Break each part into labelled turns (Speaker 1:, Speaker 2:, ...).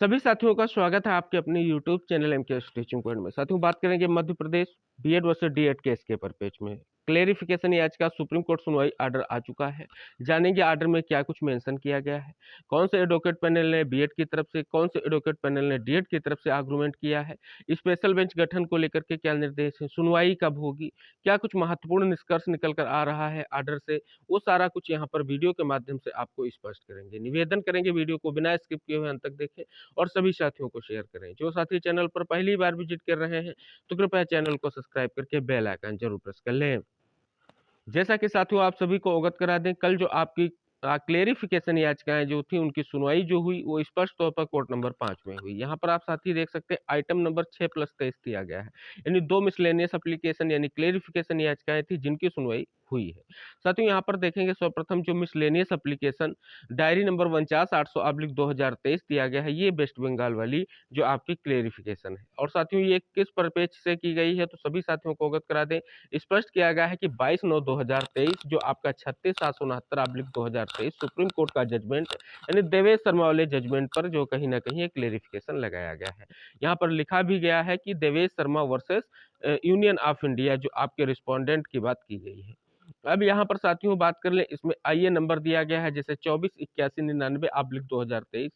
Speaker 1: सभी साथियों का स्वागत है आपके अपने YouTube channel MK teaching point में। साथियों, बात करेंगे Madhya Pradesh BEd versus DEd case के परिपेक्ष में। क्लेरिफिकेशन याचिका सुप्रीम कोर्ट सुनवाई ऑर्डर आ चुका है। जानेंगे ऑर्डर में क्या कुछ मेंशन किया गया है, कौन से एडवोकेट पैनल ने बीएड की तरफ से, कौन से एडवोकेट पैनल ने डीएड की तरफ से आर्गूमेंट किया है, स्पेशल बेंच गठन को लेकर के क्या निर्देश है, सुनवाई कब होगी, क्या कुछ महत्वपूर्ण निष्कर्ष निकल कर आ रहा है ऑर्डर से, वो सारा कुछ यहाँ पर वीडियो के माध्यम से आपको स्पष्ट करेंगे। निवेदन करेंगे वीडियो को बिना स्किप किए हुए अंत तक देखें और सभी साथियों को शेयर करें। जो साथी चैनल पर पहली बार विजिट कर रहे हैं तो कृपया चैनल को सब्सक्राइब करके बेल आइकन जरूर प्रेस कर लें। जैसा कि साथियों आप सभी को अवगत करा दें, कल जो आपकी क्लेरिफिकेशन याचिकाएं जो थी उनकी सुनवाई जो हुई वो स्पष्ट तौर पर कोर्ट नंबर 5 में हुई। यहाँ पर आप साथी देख सकते हैं आइटम नंबर 6+23 दिया गया है, यानी 2 मिसलेनियस एप्लीकेशन यानी क्लेरिफिकेशन याचिकाएं थी जिनकी सुनवाई हुई है। साथियों यहाँ पर देखेंगे सर्वप्रथम जो मिसलेनियस एप्लीकेशन डायरी नंबर 49/800/2023 दिया गया है, ये वेस्ट बंगाल वाली जो आपकी क्लेरिफिकेशन है। और साथियों ये किस परिपेक्ष से की गई है तो सभी साथियों को अवगत करा दें। स्पष्ट किया गया है कि 22/9/2023 जो आपका 36/769/2023 सुप्रीम कोर्ट का जजमेंट यानी देवेश शर्मा वाले जजमेंट पर जो कहीं ना कहीं एक क्लेरिफिकेशन लगाया गया है। यहाँ पर लिखा भी गया है कि Devesh Sharma versus union of India जो आपके रिस्पोंडेंट की बात की गई है। अब यहाँ पर साथियों बात कर लें, इसमें आईए नंबर दिया गया है जैसे 248199/2023।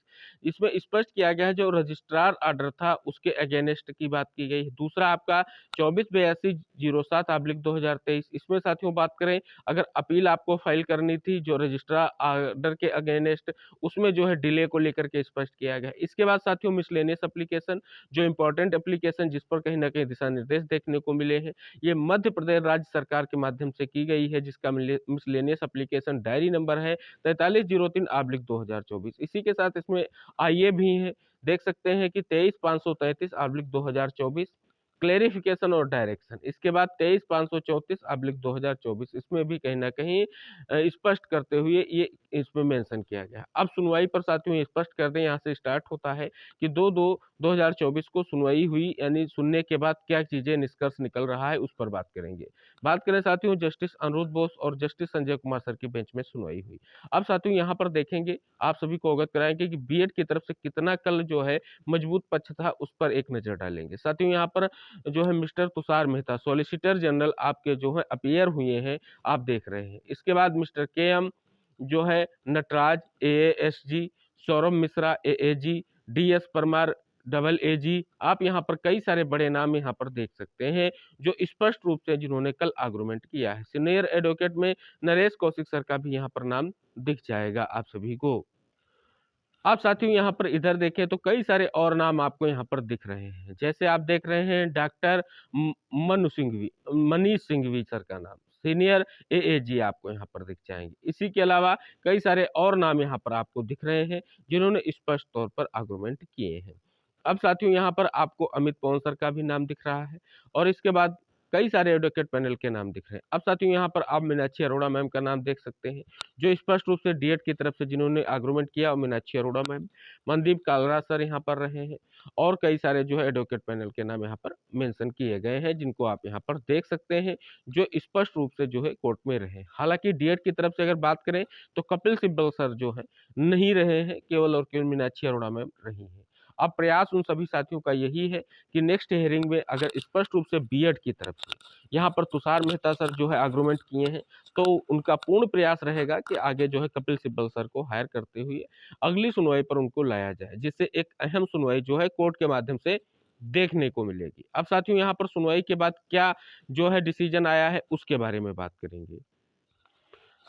Speaker 1: इसमें स्पष्ट किया गया है जो रजिस्ट्रार ऑर्डर था उसके अगेंस्ट की बात की गई है। दूसरा आपका 248207/2023। इसमें साथियों बात करें अगर अपील आपको फाइल करनी थी जो रजिस्ट्रार ऑर्डर के अगेंस्ट, उसमें जो है डिले को लेकर के स्पष्ट किया गया है। इसके बाद साथियों मिसलेनियस एप्लीकेशन जो इंपॉर्टेंट एप्लीकेशन जिस पर कहीं ना कहीं दिशा निर्देश देखने को मिले हैं, ये मध्य प्रदेश राज्य सरकार के माध्यम से की गई है जिसका मिसलेनियस एप्लीकेशन डायरी नंबर है 4303/2024। इसी के साथ इसमें आइए भी है, देख सकते हैं कि 23533/2024 क्लेरिफिकेशन और डायरेक्शन। इसके बाद 23534/2024 इसमें भी कहीं ना कहीं स्पष्ट करते हुए ये इसमें मेंशन किया गया है। अब सुनवाई पर साथियों ये स्पष्ट कर दें, यहाँ से स्टार्ट होता है कि 2/2/2024 को सुनवाई हुई, यानी सुनने के बाद क्या चीजें निष्कर्ष निकल रहा है उस पर बात करेंगे। बात करें साथियों जस्टिस अनुरुद्ध बोस और जस्टिस संजय कुमार सर की बेंच में सुनवाई हुई। अब साथियों यहाँ पर देखेंगे, आप सभी को अवगत कराएंगे कि बीएड की तरफ से कितना कल जो है मजबूत पक्ष था उस पर एक नजर डालेंगे। साथियों यहाँ पर जो है mister Tushar Mehta solicitor general आपके जो है अपीयर हुए हैं, आप देख रहे हैं। इसके बाद मिस्टर के एम जो है Nataraj ASG, Saurabh Mishra AAG, DS Parmar AA आप यहाँ पर कई सारे बड़े नाम यहाँ पर देख सकते हैं जो स्पष्ट रूप से जिन्होंने कल आर्गुमेंट किया है। सीनियर एडवोकेट में नरेश कौशिक सर का भी यहाँ पर नाम दिख जाएगा आप सभी को। आप साथियों यहाँ पर इधर देखें तो कई सारे और नाम आपको यहाँ पर दिख रहे हैं, जैसे आप देख रहे हैं डॉक्टर मनु सिंघवी, मनीष सिंघवी सर का नाम सीनियर एएजी आपको यहाँ पर दिख जाएंगे। इसी के अलावा कई सारे और नाम यहाँ पर आपको दिख रहे हैं जिन्होंने स्पष्ट तौर पर आर्गुमेंट किए हैं। अब साथियों यहाँ पर आपको अमित पवन सर का भी नाम दिख रहा है और इसके बाद कई सारे एडवोकेट पैनल के नाम दिख रहे हैं। अब साथियों यहाँ पर आप मीनाक्षी अरोड़ा मैम का नाम देख सकते हैं जो स्पष्ट रूप से डीएड की तरफ से जिन्होंने आर्गुमेंट किया, और मीनाक्षी अरोड़ा मैम, मनदीप कालरा सर यहाँ पर रहे हैं और कई सारे जो है एडवोकेट पैनल के नाम यहाँ पर मेंशन किए गए हैं जिनको आप यहाँ पर देख सकते हैं जो स्पष्ट रूप से जो है कोर्ट में रहे। हालांकि डीएड की तरफ से अगर बात करें तो कपिल सिब्बल सर जो है नहीं रहे हैं, केवल और केवल मीनाक्षी अरोड़ा मैम रही हैं। अब प्रयास उन सभी साथियों का यही है कि नेक्स्ट हियरिंग में अगर स्पष्ट रूप से बीएड की तरफ से यहाँ पर तुषार मेहता सर जो है आर्गुमेंट किए हैं तो उनका पूर्ण प्रयास रहेगा कि आगे जो है कपिल सिब्बल सर को हायर करते हुए अगली सुनवाई पर उनको लाया जाए, जिससे एक अहम सुनवाई जो है कोर्ट के माध्यम से देखने को मिलेगी। अब साथियों यहाँ पर सुनवाई के बाद क्या जो है डिसीजन आया है उसके बारे में बात करेंगे।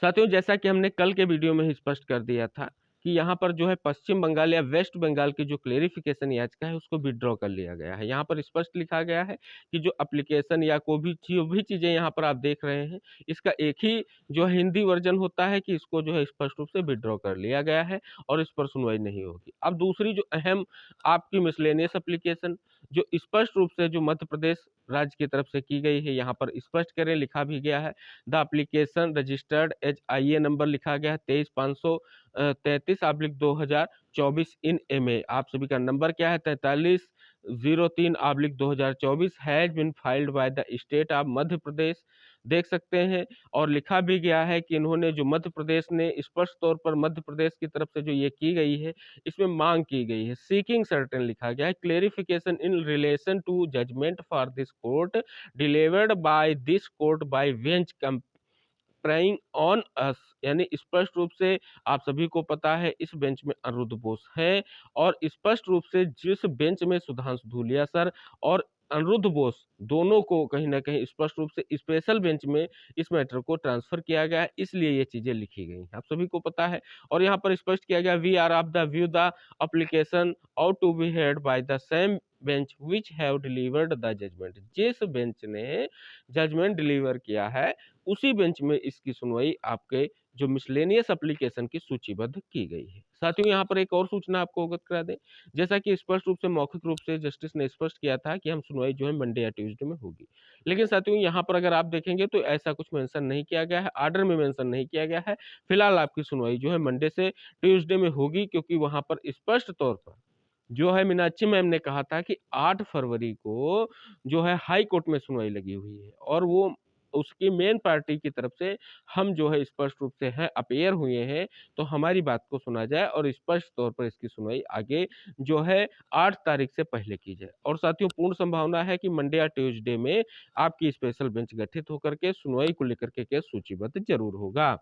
Speaker 1: साथियों जैसा कि हमने कल के वीडियो में ही स्पष्ट कर दिया था कि यहाँ पर जो है पश्चिम बंगाल या वेस्ट बंगाल की जो क्लेरिफिकेशन याचिका है उसको विड्रॉ कर लिया गया है। यहाँ पर स्पष्ट लिखा गया है कि जो एप्लीकेशन या कोई भी जो भी चीज़ें यहाँ पर आप देख रहे हैं इसका एक ही जो है हिंदी वर्जन होता है कि इसको जो है स्पष्ट रूप से विड्रॉ कर लिया गया है और इस पर सुनवाई नहीं होगी। अब दूसरी जो अहम आपकी मिसलेनियस एप्लीकेशन जो स्पष्ट रूप से जो मध्य प्रदेश राज्य की तरफ से की गई है, यहाँ पर स्पष्ट करें लिखा भी गया है द एप्लीकेशन रजिस्टर्ड एज आईए नंबर लिखा गया है 23533/2024 इन एमए। आप सभी का नंबर क्या है 4303/2024 has been filed by the state of Madhya Pradesh देख सकते हैं। और लिखा भी गया है कि इन्होंने जो मध्य प्रदेश ने स्पष्ट तौर पर मध्य प्रदेश की तरफ से जो ये की गई है, इसमें मांग की गई है, सीकिंग सर्टेन लिखा गया है, clarification in relation to judgment for this court delivered by this court by bench praying on us, यानी स्पष्ट रूप से आप सभी को पता है इस बेंच में अनिरुद्ध बोस है, और स्पष्ट रूप से जिस बेंच में सुधांशु धूलिया सर और अनिरुद्ध बोस दोनों को कहीं ना कहीं स्पष्ट रूप से स्पेशल बेंच में इस मैटर को ट्रांसफर किया गया है, इसलिए ये चीजें लिखी गई हैं, आप सभी को पता है। और यहाँ पर स्पष्ट किया गया, we are of the view the application ought to be heard by the same bench which have delivered the judgment, जिस बेंच ने जजमेंट डिलीवर किया है उसी बेंच में इसकी सुनवाई आपके जो मिसलेनियस एप्लीकेशन की सूचीबद्ध की गई है। साथियों यहाँ पर एक और सूचना आपको अवगत करा दें, जैसा कि स्पष्ट रूप से मौखिक रूप से जस्टिस ने स्पष्ट किया था कि हम सुनवाई जो है मंडे या ट्यूसडे में होगी, लेकिन साथियों यहाँ पर अगर आप देखेंगे तो ऐसा कुछ मेंशन नहीं किया गया है, ऑर्डर में मेंशन नहीं किया गया है। फिलहाल आपकी सुनवाई जो है मंडे से ट्यूसडे में होगी, क्योंकि वहां पर स्पष्ट तौर पर जो है मीनाक्षी मैम ने कहा था कि 8 फरवरी को जो है हाई कोर्ट में सुनवाई लगी हुई है, और वो उसकी मेन पार्टी की तरफ से हम जो है स्पष्ट रूप से हैं अपेयर हुए हैं, तो हमारी बात को सुना जाए और स्पष्ट तौर पर इसकी सुनवाई आगे जो है 8 तारीख से पहले की जाए। और साथियों पूर्ण संभावना है कि मंडे या ट्यूसडे में आपकी स्पेशल बेंच गठित होकर के सुनवाई को लेकर के केस सूचीबद्ध जरूर होगा।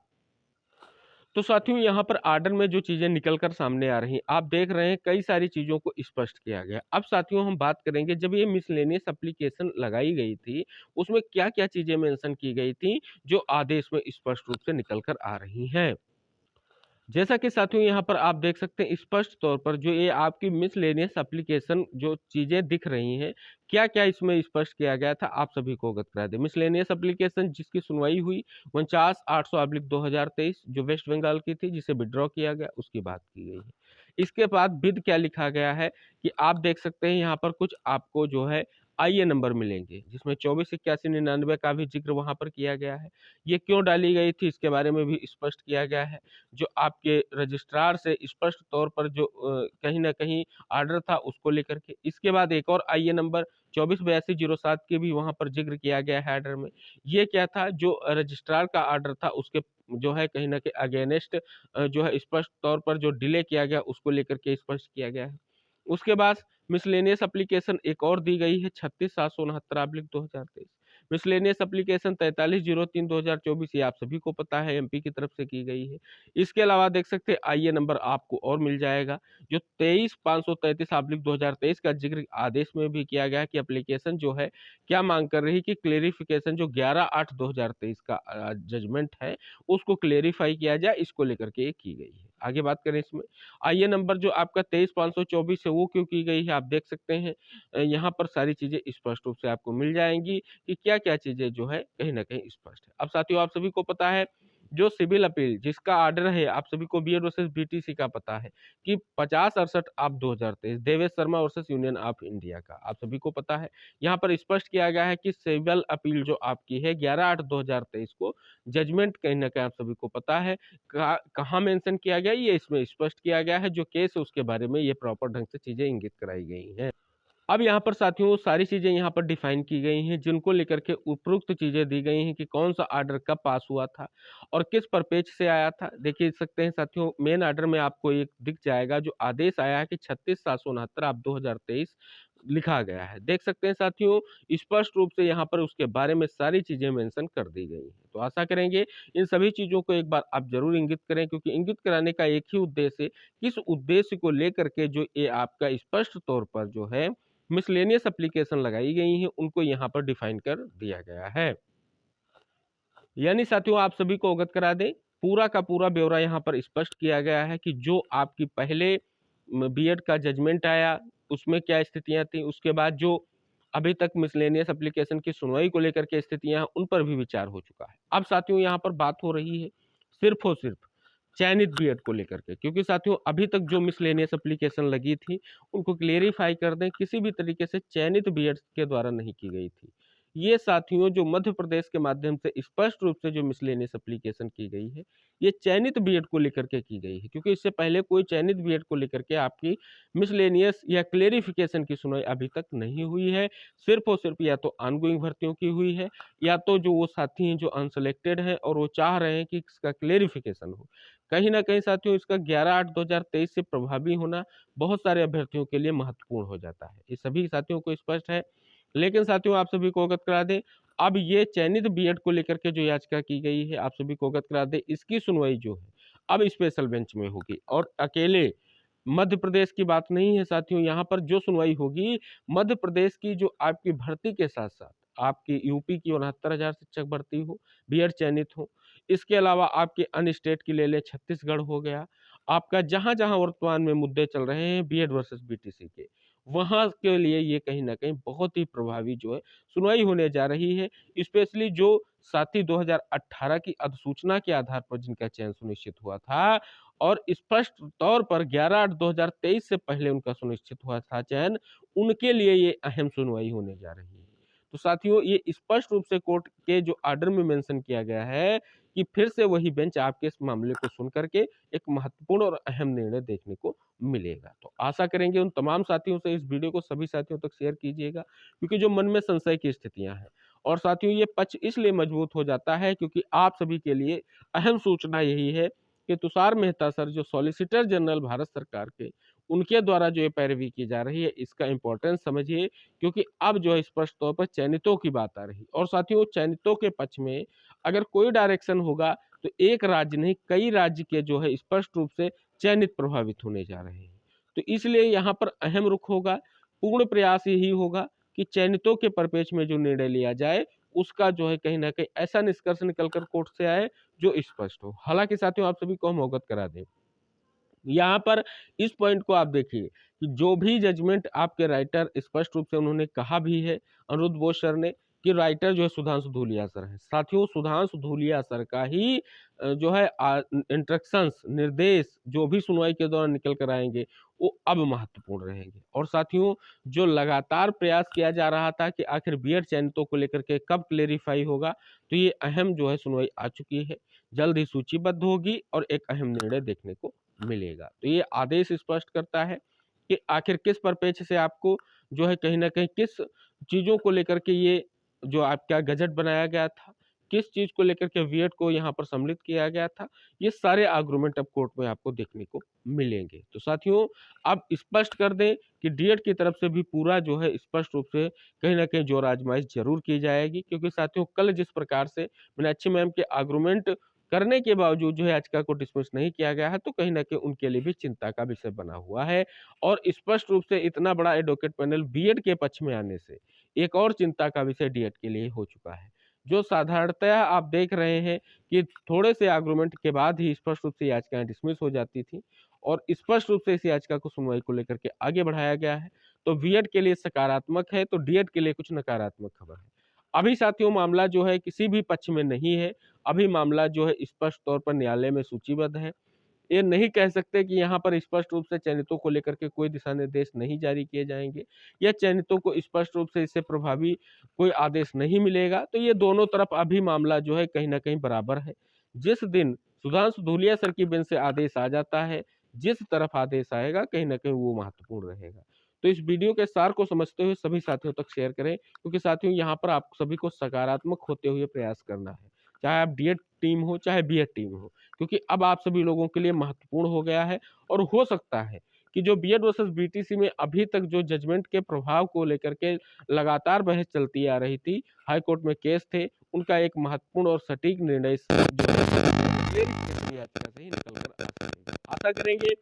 Speaker 1: तो साथियों यहाँ पर आर्डर में जो चीजें निकल कर सामने आ रही हैं, आप देख रहे हैं कई सारी चीजों को स्पष्ट किया गया। अब साथियों हम बात करेंगे, जब ये मिसलेनियस एप्लीकेशन लगाई गई थी उसमें क्या क्या चीजें मेंशन की गई थी जो आदेश में स्पष्ट रूप से निकल कर आ रही हैं। जैसा कि साथियों यहाँ पर आप देख सकते हैं स्पष्ट तौर पर जो ये आपकी मिसलेनियस एप्लीकेशन जो चीजें दिख रही हैं, क्या क्या इसमें स्पष्ट किया गया था आप सभी को अवगत करा दे। मिसलेनियस एप्लीकेशन जिसकी सुनवाई हुई 49/800/2023 जो वेस्ट बंगाल की थी, जिसे विड्रॉ किया गया, उसकी बात की गई है। इसके बाद विद क्या लिखा गया है कि आप देख सकते हैं यहाँ पर कुछ आपको जो है आईए नंबर मिलेंगे, जिसमें 248199 का भी जिक्र वहां पर किया गया है। ये क्यों डाली गई थी इसके बारे में भी स्पष्ट किया गया है। जो आपके रजिस्ट्रार से स्पष्ट तौर पर जो कहीं ना कहीं आर्डर था उसको लेकर के। इसके बाद एक और आईए नंबर 248207 के भी वहां पर जिक्र किया गया है आर्डर में। ये क्या था, जो रजिस्ट्रार का आर्डर था उसके जो है कहीं ना कहीं अगेंस्ट जो है स्पष्ट तौर पर जो डिले किया गया उसको लेकर के स्पष्ट किया गया है। उसके बाद मिसलेनियस एप्लीकेशन एक और दी गई है 36/769/2023। मिसलेनियस एप्लीकेशन 4303/2024, ये आप सभी को पता है एमपी की तरफ से की गई है। इसके अलावा देख सकते हैं आईए नंबर आपको और मिल जाएगा जो 23/533/2023 का जिक्र आदेश में भी किया गया कि एप्लीकेशन जो है क्या मांग कर रही कि क्लेरिफिकेशन जो 11/8/2023 का जजमेंट है उसको क्लेरिफाई किया जाए, इसको लेकर के ये की गई है। आगे बात करें इसमें आईए नंबर जो आपका 23/524 है वो क्यों की गई है, आप देख सकते हैं यहाँ पर सारी चीजें स्पष्ट रूप से आपको मिल जाएंगी कि क्या क्या चीजें जो है कहीं ना कहीं स्पष्ट है। अब साथियों आप सभी को पता है जो सिविल अपील जिसका आर्डर है, आप सभी को बीएड वर्सेस बीटीसी का पता है कि 50/68/2023 Devesh Sharma versus union of India का आप सभी को पता है। यहाँ पर स्पष्ट किया गया है कि सिविल अपील जो आपकी है 11/8/2023 को जजमेंट कहीं ना कहीं आप सभी को पता है कहाँ मेंशन किया गया, ये इसमें स्पष्ट किया गया है। जो केस है उसके बारे में ये प्रॉपर ढंग से चीजें इंगित कराई गई हैं। अब यहाँ पर साथियों सारी चीजें यहाँ पर डिफाइन की गई हैं, जिनको लेकर के उपरोक्त चीजें दी गई हैं कि कौन सा आर्डर कब पास हुआ था और किस परपेज से आया था। देखिए सकते हैं साथियों मेन आर्डर में आपको एक दिख जाएगा जो आदेश आया है कि 36/769/2023 लिखा गया है। देख सकते हैं साथियों स्पष्ट रूप से यहाँ पर उसके बारे में सारी चीजें मेंशन कर दी गई हैं। तो आशा करेंगे इन सभी चीजों को एक बार आप जरूर इंगित करें, क्योंकि इंगित कराने का एक ही उद्देश्य है, किस उद्देश्य को लेकर के जो ये आपका स्पष्ट तौर पर जो है मिसलेनियस एप्लीकेशन लगाई गई हैं उनको यहाँ पर डिफाइन कर दिया गया है। यानी साथियों आप सभी को अवगत करा दें पूरा का पूरा ब्यौरा यहाँ पर स्पष्ट किया गया है कि जो आपकी पहले बीएड का जजमेंट आया उसमें क्या स्थितियां थी, उसके बाद जो अभी तक मिसलेनियस एप्लीकेशन की सुनवाई को लेकर के स्थितियां उन पर भी विचार हो चुका है। अब साथियों यहाँ पर बात हो रही है सिर्फ और सिर्फ चयनित बीएड को लेकर के, क्योंकि साथियों अभी तक जो मिसलेनियस एप्लीकेशन लगी थी उनको क्लेरिफाई कर दें किसी भी तरीके से चयनित बीएड के द्वारा नहीं की गई थी। ये साथियों जो मध्य प्रदेश के माध्यम से स्पष्ट रूप से जो मिसलेनियस एप्लीकेशन की गई है, ये चयनित बीएड को लेकर के की गई है, क्योंकि इससे पहले कोई चयनित बीएड को लेकर के आपकी मिसलेनियस या क्लेरिफिकेशन की सुनवाई अभी तक नहीं हुई है। सिर्फ और सिर्फ या तो ऑनगोइंग भर्तियों की हुई है, या तो जो वो साथी हैं जो अनसेलेक्टेड हैं और वो चाह रहे हैं कि इसका क्लेरिफिकेशन हो। कहीं ना कहीं साथियों इसका 11/8/2023 से प्रभावी होना बहुत सारे अभ्यर्थियों के लिए महत्वपूर्ण हो जाता है, ये सभी साथियों को स्पष्ट है। लेकिन साथियों आप सभी को अवगत करा दें, अब ये चयनित बीएड को लेकर के जो याचिका की गई है, आप सभी को अवगत करा दें, इसकी सुनवाई जो है अब स्पेशल बेंच में होगी, और अकेले मध्य प्रदेश की बात नहीं है साथियों। यहाँ पर जो सुनवाई होगी मध्य प्रदेश की जो आपकी भर्ती के साथ साथ आपकी यूपी की 69,000 शिक्षक भर्ती हो, बीएड चयनित हो, इसके अलावा आपके अन्य स्टेट की ले ले, छत्तीसगढ़ हो गया, आपका जहां जहां वर्तमान में मुद्दे चल रहे हैं बीएड वर्सेस बीटीसी के, वहां के लिए ये कहीं ना कहीं बहुत ही प्रभावी जो है सुनवाई होने जा रही है। स्पेशली जो साथी 2018 की अधिसूचना के आधार पर जिनका चयन सुनिश्चित हुआ था, और स्पष्ट तौर पर 11/8/2023 से पहले उनका सुनिश्चित हुआ था चयन, उनके लिए ये अहम सुनवाई होने जा रही है। तो साथियों ये स्पष्ट रूप से कोर्ट के जो आर्डर में मेंशन किया गया है कि फिर से वही बेंच आपके इस मामले को सुन करके एक महत्वपूर्ण और अहम निर्णय देखने को मिलेगा। तो आशा करेंगे उन तमाम साथियों से इस वीडियो को सभी साथियों तक शेयर कीजिएगा, क्योंकि जो मन में संशय की स्थितियां हैं, और साथियों ये पक्ष इसलिए मजबूत हो जाता है क्योंकि आप सभी के लिए अहम सूचना यही है कि तुषार मेहता सर जो सॉलिसिटर जनरल भारत सरकार के, उनके द्वारा जो ये पैरवी की जा रही है, इसका इंपॉर्टेंस समझिए, क्योंकि अब जो है स्पष्ट तौर पर चयनितों की बात आ रही, और साथियों चयनितों के पक्ष में अगर कोई डायरेक्शन होगा तो एक राज्य नहीं कई राज्य के जो है स्पष्ट रूप से चयनित प्रभावित होने जा रहे हैं। तो इसलिए यहाँ पर अहम रुख होगा, पूर्ण प्रयास यही होगा कि चयनितों के परिप्रेक्ष्य में जो निर्णय लिया जाए उसका जो है कहीं ना कहीं ऐसा निष्कर्ष निकलकर कोर्ट से आए जो स्पष्ट हो। हालांकि साथियों आप सभी को हम अवगत करा दें, यहाँ पर इस पॉइंट को आप देखिए कि जो भी जजमेंट आपके राइटर स्पष्ट रूप से उन्होंने कहा भी है, अनिरुद्ध बोस सर ने, कि राइटर जो है सुधांशु धूलिया सर है। साथियों सुधांशु धूलिया सर का ही जो है इंस्ट्रक्शंस, निर्देश जो भी सुनवाई के दौरान निकल कर आएंगे वो अब महत्वपूर्ण रहेंगे। और साथियों जो लगातार प्रयास किया जा रहा था कि आखिर बीएड चयनितों को लेकर के कब क्लेरिफाई होगा, तो ये अहम जो है सुनवाई आ चुकी है, जल्द ही सूचीबद्ध होगी और एक अहम निर्णय देखने को मिलेगा। तो ये आदेश स्पष्ट करता है कि आखिर किस परिप्रेक्ष्य से आपको जो है कहीं ना कहीं किस चीजों को लेकर के ये जो आपका गजट बनाया गया था, किस चीज को लेकर के बीएड को यहाँ पर सम्मिलित किया गया था, ये सारे आर्गुमेंट अब कोर्ट में आपको देखने को मिलेंगे। तो साथियों अब स्पष्ट कर दें कि डीएड की तरफ से भी पूरा जो है स्पष्ट रूप से कहीं ना कहीं जोर आजमाइश जरूर की जाएगी, क्योंकि साथियों कल जिस प्रकार से मीनाक्षी मैम के आर्गुमेंट करने के बावजूद जो है याचिका को डिसमिस नहीं किया गया है, तो कहीं ना कहीं उनके लिए भी चिंता का विषय बना हुआ है। और स्पष्ट रूप से इतना बड़ा एडवोकेट पैनल बीएड के पक्ष में आने से एक और चिंता का विषय डीएड के लिए हो चुका है। जो साधारणतया आप देख रहे हैं कि थोड़े से आर्गुमेंट के बाद ही स्पष्ट रूप से याचिकाएं डिसमिस हो जाती थी, और स्पष्ट रूप से इस याचिका को सुनवाई को लेकर के आगे बढ़ाया गया है, तो बीएड के लिए सकारात्मक है, तो डीएड के लिए कुछ नकारात्मक खबर है। अभी साथियों मामला जो है किसी भी पक्ष में नहीं है, अभी मामला जो है स्पष्ट तौर पर न्यायालय में सूचीबद्ध है। ये नहीं कह सकते कि यहाँ पर स्पष्ट रूप से चयनितों को लेकर के कोई दिशा निर्देश नहीं जारी किए जाएंगे, या चयनितों को स्पष्ट रूप से इससे प्रभावी कोई आदेश नहीं मिलेगा। तो ये दोनों तरफ अभी मामला जो है कहीं ना कहीं बराबर है। जिस दिन सुधांशु धूलिया सर की बेंच से आदेश आ जाता है, जिस तरफ आदेश आएगा कहीं ना कहीं वो महत्वपूर्ण रहेगा। तो इस वीडियो के सार को समझते हुए सभी साथियों तक शेयर करें, क्योंकि साथियों यहाँ पर आप सभी को सकारात्मक होते हुए प्रयास करना है, चाहे आप डीएड टीम हो चाहे बीएड टीम हो, क्योंकि अब आप सभी लोगों के लिए महत्वपूर्ण हो गया है। और हो सकता है कि जो बीएड वर्सेस बीटीसी में अभी तक जो जजमेंट के प्रभाव को लेकर के लगातार बहस चलती आ रही थी, हाई कोर्ट में केस थे, उनका एक महत्वपूर्ण और सटीक निर्णय जो है याचिका से ही निकल कर आ सकेगा। आशा करेंगे।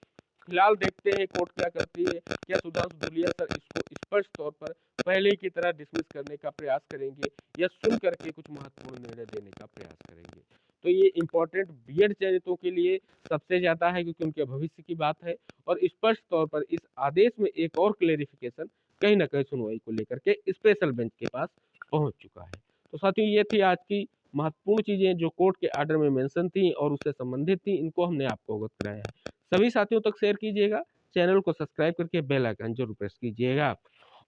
Speaker 1: फिलहाल देखते हैं कोर्ट क्या करती है, क्या सुधांशु धूलिया सर इसको स्पष्ट तौर पर पहले की तरह डिसमिस करने का प्रयास करेंगे, या सुन करके कुछ महत्वपूर्ण निर्णय देने का प्रयास करेंगे। तो ये इंपॉर्टेंट बीएड चयनितों के लिए सबसे ज्यादा है, क्योंकि उनके भविष्य की बात है, और स्पष्ट तौर पर इस आदेश में एक और क्लेरिफिकेशन कहीं ना कहीं सुनवाई को लेकर के स्पेशल बेंच के पास पहुंच चुका है। तो साथियों ये थी आज की महत्वपूर्ण चीजें जो कोर्ट के आर्डर में मेंशन थी और उससे संबंधित थी, इनको हमने आपको अवगत कराया है। सभी साथियों तक शेयर कीजिएगा, चैनल को सब्सक्राइब करके बेल आइकन जरूर प्रेस कीजिएगा।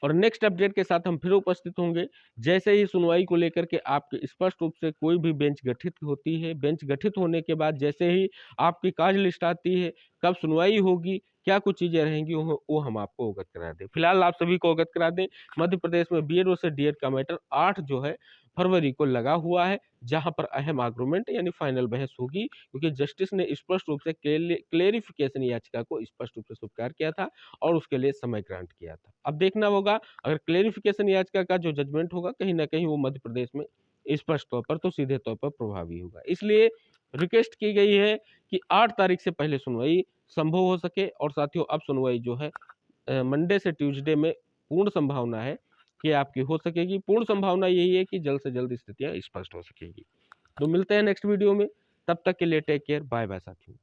Speaker 1: और नेक्स्ट अपडेट के साथ हम फिर उपस्थित होंगे। जैसे ही सुनवाई को लेकर के आपके स्पष्ट रूप से कोई भी बेंच गठित होती है, बेंच गठित होने के बाद जैसे ही आपकी कार्य लिस्ट आती है, कब सुनवाई होगी, क्या कुछ चीजें रहेंगी, वो हम आपको अवगत करा दें। फिलहाल आप सभी को अवगत करा दें, मध्य प्रदेश में बीएड और डीएड का मैटर 8 जो है फरवरी को लगा हुआ है, जहां पर अहम आर्गुमेंट यानी फाइनल बहस होगी, क्योंकि जस्टिस ने स्पष्ट रूप से क्लेरिफिकेशन याचिका को स्पष्ट रूप से स्वीकार किया था और उसके लिए समय ग्रांट किया था। अब देखना होगा अगर क्लेरिफिकेशन याचिका का जो जजमेंट होगा कहीं ना कहीं वो मध्य प्रदेश में स्पष्ट तौर पर तो सीधे तौर पर प्रभावी होगा। इसलिए रिक्वेस्ट की गई है कि 8 तारीख से पहले सुनवाई संभव हो सके। और साथियों अब सुनवाई जो है मंडे से ट्यूसडे में पूर्ण संभावना है कि आपकी हो सकेगी। पूर्ण संभावना यही है कि जल्द से जल्द स्थितियां स्पष्ट हो सकेगी। तो मिलते हैं नेक्स्ट वीडियो में, तब तक के लिए टेक केयर, बाय बाय साथियों।